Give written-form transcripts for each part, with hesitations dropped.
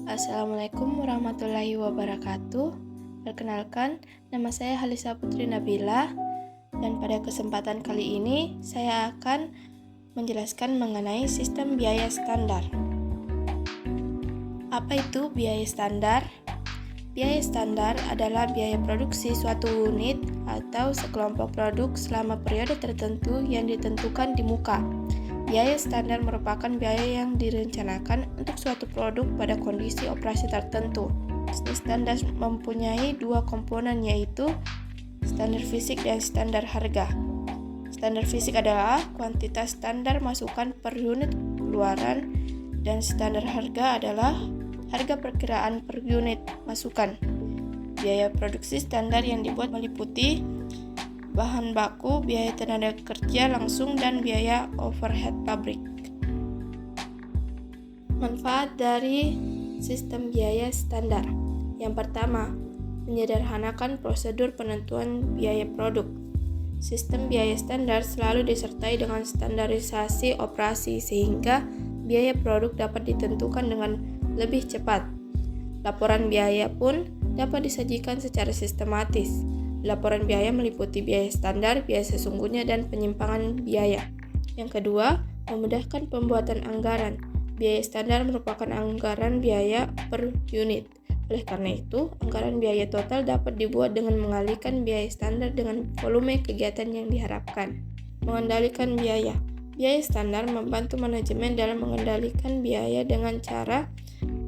Assalamualaikum warahmatullahi wabarakatuh. Perkenalkan, nama saya Halisa Putri Nabila, dan pada kesempatan kali ini saya akan menjelaskan mengenai sistem biaya standar. Apa itu biaya standar? Biaya standar adalah biaya produksi suatu unit atau sekelompok produk selama periode tertentu yang ditentukan di muka. Biaya standar merupakan biaya yang direncanakan untuk suatu produk pada kondisi operasi tertentu. Bisnis standar mempunyai dua komponen, yaitu standar fisik dan standar harga. Standar fisik adalah kuantitas standar masukan per unit keluaran, dan standar harga adalah harga perkiraan per unit masukan. Biaya produksi standar yang dibuat meliputi bahan baku, biaya tenaga kerja langsung, dan biaya overhead pabrik. Manfaat dari sistem biaya standar. Yang pertama, menyederhanakan prosedur penentuan biaya produk. Sistem biaya standar selalu disertai dengan standarisasi operasi sehingga biaya produk dapat ditentukan dengan lebih cepat. Laporan biaya pun dapat disajikan secara sistematis. Laporan biaya meliputi biaya standar, biaya sesungguhnya, dan penyimpangan biaya. Yang kedua, memudahkan pembuatan anggaran. Biaya standar merupakan anggaran biaya per unit. Oleh karena itu, anggaran biaya total dapat dibuat dengan mengalihkan biaya standar dengan volume kegiatan yang diharapkan. Mengendalikan biaya. Biaya standar membantu manajemen dalam mengendalikan biaya dengan cara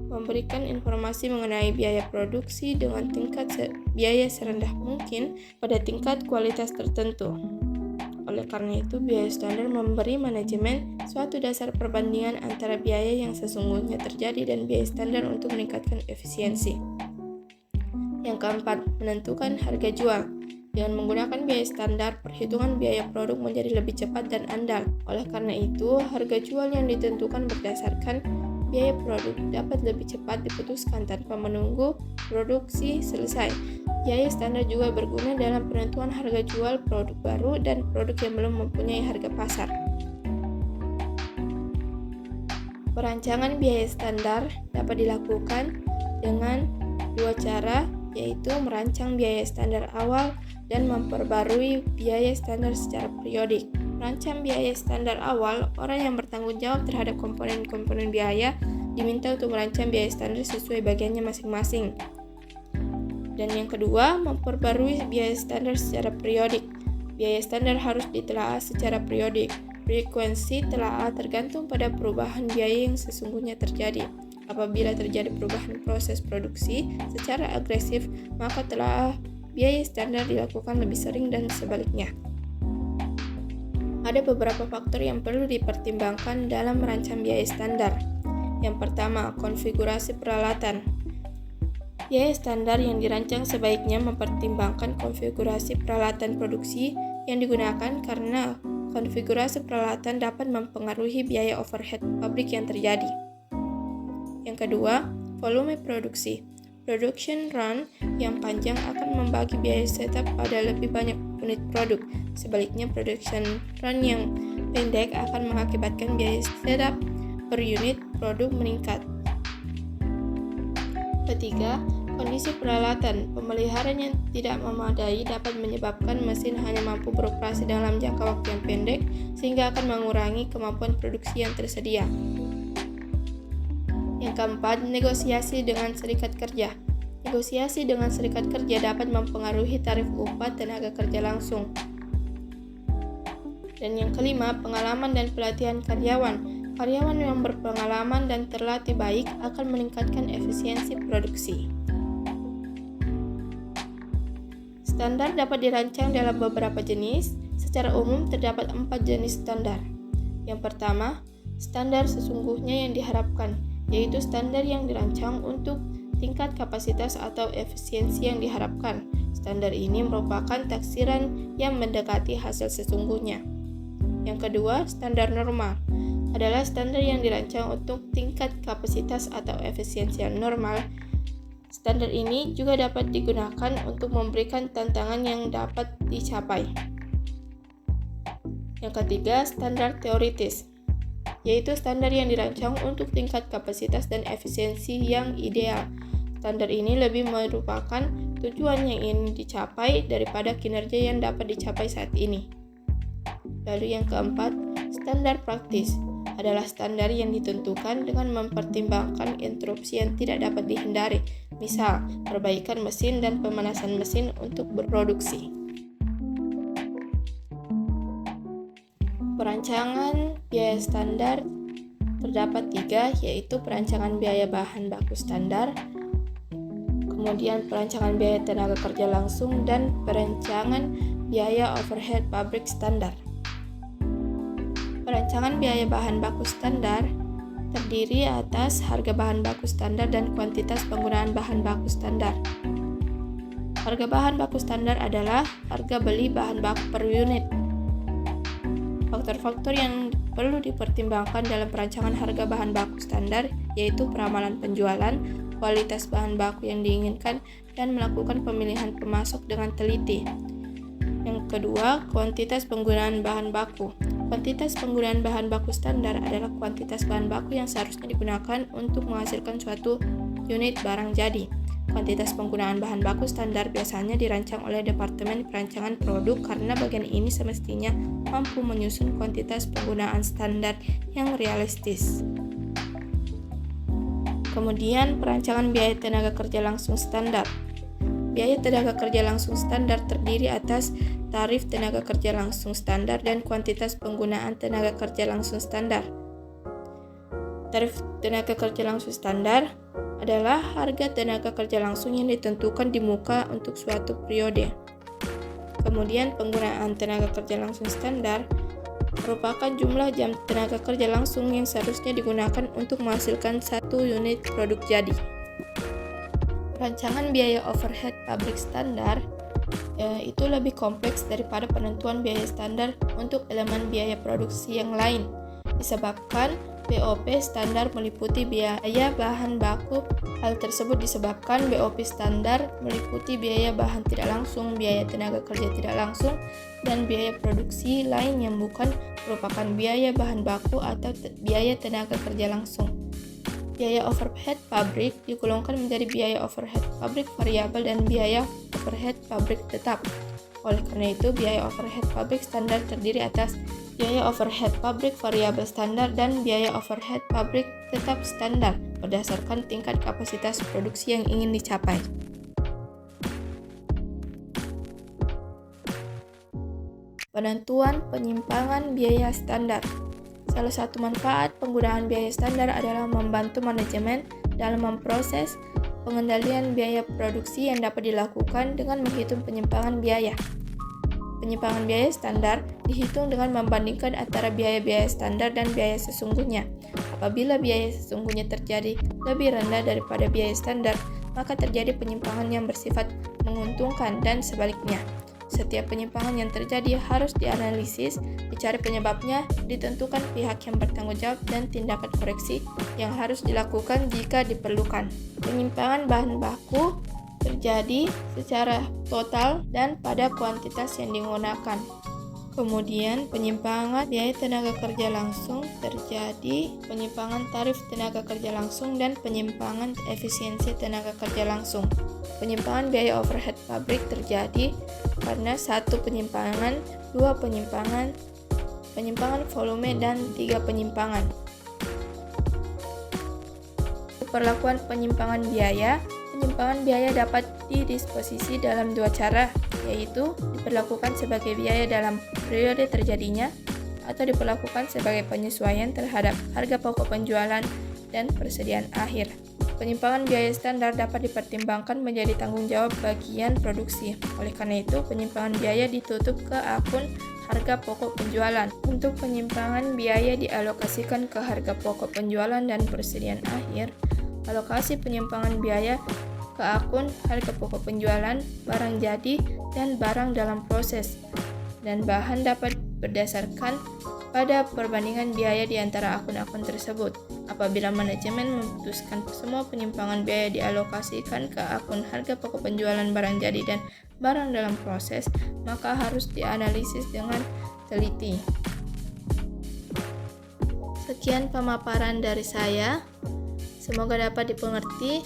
memberikan informasi mengenai biaya produksi dengan tingkat biaya serendah mungkin pada tingkat kualitas tertentu. Oleh karena itu, biaya standar memberi manajemen suatu dasar perbandingan antara biaya yang sesungguhnya terjadi dan biaya standar untuk meningkatkan efisiensi. Yang keempat, menentukan harga jual. Dengan menggunakan biaya standar, perhitungan biaya produk menjadi lebih cepat dan andal. Oleh karena itu, harga jual yang ditentukan berdasarkan biaya produk dapat lebih cepat diputuskan tanpa menunggu produksi selesai. Biaya standar juga berguna dalam penentuan harga jual produk baru dan produk yang belum mempunyai harga pasar. Perancangan biaya standar dapat dilakukan dengan dua cara, yaitu merancang biaya standar awal dan memperbarui biaya standar secara periodik. Merancang biaya standar awal, orang yang bertanggung jawab terhadap komponen-komponen biaya diminta untuk merancang biaya standar sesuai bagiannya masing-masing. Dan yang kedua, memperbarui biaya standar secara periodik. Biaya standar harus ditelaah secara periodik. Frekuensi telaah tergantung pada perubahan biaya yang sesungguhnya terjadi. Apabila terjadi perubahan proses produksi secara agresif, maka telaah biaya standar dilakukan lebih sering dan sebaliknya. Ada beberapa faktor yang perlu dipertimbangkan dalam merancang biaya standar. Yang pertama, konfigurasi peralatan. Biaya standar yang dirancang sebaiknya mempertimbangkan konfigurasi peralatan produksi yang digunakan karena konfigurasi peralatan dapat mempengaruhi biaya overhead pabrik yang terjadi. Yang kedua, volume produksi. Production run yang panjang akan membagi biaya setup pada lebih banyak unit produk. Sebaliknya, production run yang pendek akan mengakibatkan biaya setup per unit produk meningkat. Ketiga, kondisi peralatan. Pemeliharaan yang tidak memadai dapat menyebabkan mesin hanya mampu beroperasi dalam jangka waktu yang pendek, sehingga akan mengurangi kemampuan produksi yang tersedia. Yang keempat, negosiasi dengan serikat kerja. Negosiasi dengan serikat kerja dapat mempengaruhi tarif upah tenaga kerja langsung. Dan yang kelima, pengalaman dan pelatihan karyawan. Karyawan yang berpengalaman dan terlatih baik akan meningkatkan efisiensi produksi. Standar dapat dirancang dalam beberapa jenis. Secara umum terdapat 4 jenis standar. Yang pertama, standar sesungguhnya yang diharapkan, yaitu standar yang dirancang untuk tingkat kapasitas atau efisiensi yang diharapkan. Standar ini merupakan taksiran yang mendekati hasil sesungguhnya. Yang kedua, standar normal adalah standar yang dirancang untuk tingkat kapasitas atau efisiensi yang normal. Standar ini juga dapat digunakan untuk memberikan tantangan yang dapat dicapai. Yang ketiga, standar teoritis, yaitu standar yang dirancang untuk tingkat kapasitas dan efisiensi yang ideal. Standar ini lebih merupakan tujuan yang ingin dicapai daripada kinerja yang dapat dicapai saat ini. Lalu yang keempat, standar praktis adalah standar yang ditentukan dengan mempertimbangkan interupsi yang tidak dapat dihindari, misal perbaikan mesin dan pemanasan mesin untuk berproduksi. Perancangan biaya standar terdapat 3, yaitu perancangan biaya bahan baku standar, kemudian perancangan biaya tenaga kerja langsung, dan perancangan biaya overhead pabrik standar. Perancangan biaya bahan baku standar terdiri atas harga bahan baku standar dan kuantitas penggunaan bahan baku standar. Harga bahan baku standar adalah harga beli bahan baku per unit. Faktor-faktor yang perlu dipertimbangkan dalam perancangan harga bahan baku standar yaitu peramalan penjualan, kualitas bahan baku yang diinginkan, dan melakukan pemilihan pemasok dengan teliti. Yang kedua, kuantitas penggunaan bahan baku. Kuantitas penggunaan bahan baku standar adalah kuantitas bahan baku yang seharusnya digunakan untuk menghasilkan suatu unit barang jadi. Kuantitas penggunaan bahan baku standar biasanya dirancang oleh Departemen Perancangan Produk karena bagian ini semestinya mampu menyusun kuantitas penggunaan standar yang realistis. Kemudian, perancangan biaya tenaga kerja langsung standar. Biaya tenaga kerja langsung standar terdiri atas tarif tenaga kerja langsung standar dan kuantitas penggunaan tenaga kerja langsung standar. Tarif tenaga kerja langsung standar adalah harga tenaga kerja langsung yang ditentukan di muka untuk suatu periode. Kemudian, penggunaan tenaga kerja langsung standar merupakan jumlah jam tenaga kerja langsung yang seharusnya digunakan untuk menghasilkan satu unit produk jadi. Rancangan biaya overhead pabrik standar itu lebih kompleks daripada penentuan biaya standar untuk elemen biaya produksi yang lain, disebabkan BOP standar meliputi biaya bahan baku. Hal tersebut disebabkan BOP standar meliputi biaya bahan tidak langsung, biaya tenaga kerja tidak langsung, dan biaya produksi lain yang bukan merupakan biaya bahan baku atau biaya tenaga kerja langsung. Biaya overhead pabrik digolongkan menjadi biaya overhead pabrik variabel dan biaya overhead pabrik tetap. Oleh karena itu, biaya overhead pabrik standar terdiri atas biaya overhead pabrik variabel standar dan biaya overhead pabrik tetap standar berdasarkan tingkat kapasitas produksi yang ingin dicapai. Penentuan penyimpangan biaya standar. Salah satu manfaat penggunaan biaya standar adalah membantu manajemen dalam memproses pengendalian biaya produksi yang dapat dilakukan dengan menghitung penyimpangan biaya. Penyimpangan biaya standar dihitung dengan membandingkan antara biaya-biaya standar dan biaya sesungguhnya. Apabila biaya sesungguhnya terjadi lebih rendah daripada biaya standar, maka terjadi penyimpangan yang bersifat menguntungkan dan sebaliknya. Setiap penyimpangan yang terjadi harus dianalisis, dicari penyebabnya, ditentukan pihak yang bertanggung jawab, dan tindakan koreksi yang harus dilakukan jika diperlukan. Penyimpangan bahan baku terjadi secara total dan pada kuantitas yang digunakan. Kemudian, penyimpangan biaya tenaga kerja langsung terjadi, penyimpangan tarif tenaga kerja langsung, dan penyimpangan efisiensi tenaga kerja langsung. Penyimpangan biaya overhead pabrik terjadi karena 1 penyimpangan, 2 penyimpangan, penyimpangan volume, dan 3 penyimpangan. Perlakuan penyimpangan biaya. Penyimpangan biaya dapat didisposisi dalam 2 cara, yaitu diperlakukan sebagai biaya dalam periode terjadinya atau diperlakukan sebagai penyesuaian terhadap harga pokok penjualan dan persediaan akhir. Penyimpangan biaya standar dapat dipertimbangkan menjadi tanggung jawab bagian produksi. Oleh karena itu, penyimpangan biaya ditutup ke akun harga pokok penjualan. Untuk penyimpangan biaya dialokasikan ke harga pokok penjualan dan persediaan akhir. Alokasi penyimpangan biaya ke akun harga pokok penjualan, barang jadi, dan barang dalam proses, dan bahan dapat berdasarkan pada perbandingan biaya di antara akun-akun tersebut. Apabila manajemen memutuskan semua penyimpangan biaya dialokasikan ke akun harga pokok penjualan barang jadi dan barang dalam proses, maka harus dianalisis dengan teliti. Sekian pemaparan dari saya. Semoga dapat dipengerti.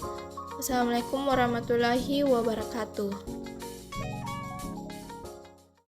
Wassalamualaikum warahmatullahi wabarakatuh.